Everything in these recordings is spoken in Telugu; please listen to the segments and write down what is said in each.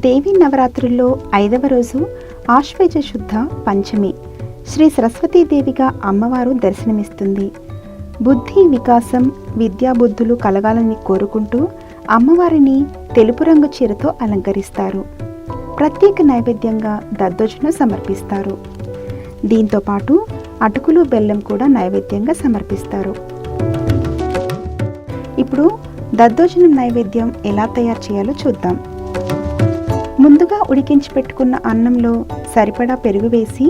దేవి నవరాత్రుల్లో 5వ రోజు ఆశ్వేజ శుద్ధ పంచమి శ్రీ సరస్వతీదేవిగా అమ్మవారు దర్శనమిస్తుంది. బుద్ధి వికాసం విద్యాబుద్ధులు కలగాలని కోరుకుంటూ అమ్మవారిని తెలుపు రంగు చీరతో అలంకరిస్తారు. ప్రత్యేక నైవేద్యంగా దద్దోజనం సమర్పిస్తారు. దీంతో పాటు అటుకులు బెల్లం కూడా నైవేద్యంగా సమర్పిస్తారు. ఇప్పుడు దద్దోజనం నైవేద్యం ఎలా తయారు చేయాలో చూద్దాం. ముందుగా ఉడికించి పెట్టుకున్న అన్నంలో సరిపడా పెరుగు వేసి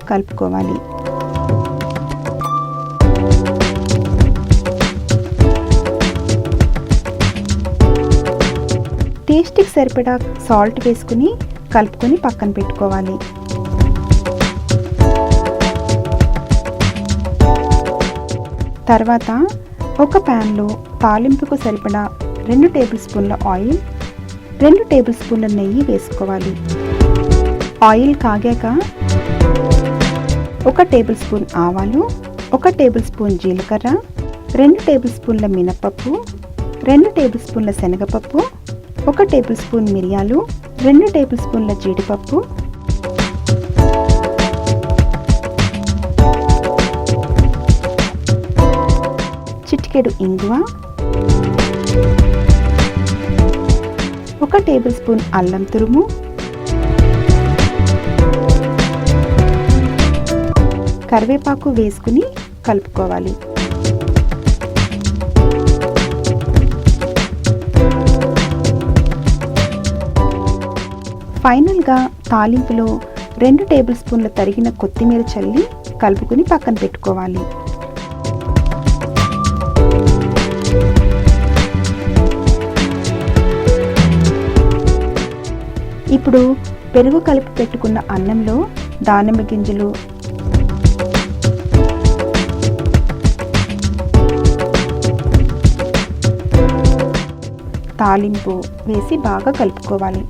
కలుపుకోవాలి. టేస్ట్కి సరిపడా సాల్ట్ వేసుకుని కలుపుకొని పక్కన పెట్టుకోవాలి. తర్వాత ఒక ప్యాన్లో తాలింపుకు సరిపడా 2 టేబుల్ స్పూన్ల ఆయిల్, 2 టేబుల్ స్పూన్ల నెయ్యి వేసుకోవాలి. ఆయిల్ కాగాక 1 టేబుల్ స్పూన్ ఆవాలు, 1 టేబుల్ స్పూన్ జీలకర్ర, 2 టేబుల్ స్పూన్ల మినపప్పు, 2 టేబుల్ స్పూన్ల శనగపప్పు, 1 టేబుల్ స్పూన్ మిరియాలు, 2 టేబుల్ స్పూన్ల జీడిపప్పు, చిటికెడు ఇంగువ, 1 టేబుల్ స్పూన్ అల్లం తురుము, కరివేపాకు వేసుకుని కలుపుకోవాలి. ఫైనల్గా తాలింపులో 2 టేబుల్ స్పూన్ల తరిగిన కొత్తిమీర చల్లి కలుపుకుని పక్కన పెట్టుకోవాలి. ఇప్పుడు పెరుగు కలిపి పెట్టుకున్న అన్నంలో దానిమ్మ గింజలు, తాలింపు వేసి బాగా కలుపుకోవాలి.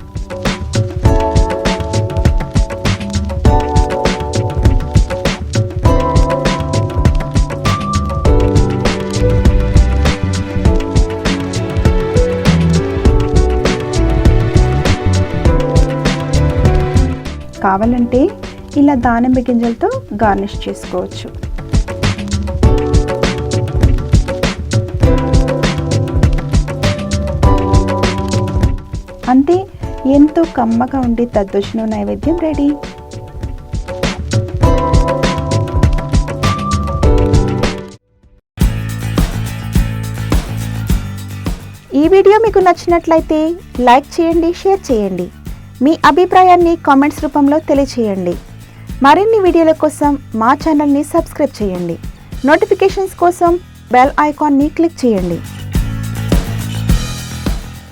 కావాలంటే ఇలా దానిమ్మ గింజలతో గార్నిష్ చేసుకోవచ్చు. అంతే, ఎంతో కమ్మగా ఉండే దద్దోజనం నైవేద్యం రెడీ. ఈ వీడియో మీకు నచ్చినట్లయితే లైక్ చేయండి, షేర్ చేయండి. మీ అభిప్రాయాన్ని కామెంట్స్ రూపంలో తెలియచేయండి. మరిన్ని వీడియోల కోసం మా ఛానల్ని సబ్స్క్రైబ్ చేయండి. నోటిఫికేషన్స్ కోసం బెల్ ఐకాన్ని క్లిక్ చేయండి.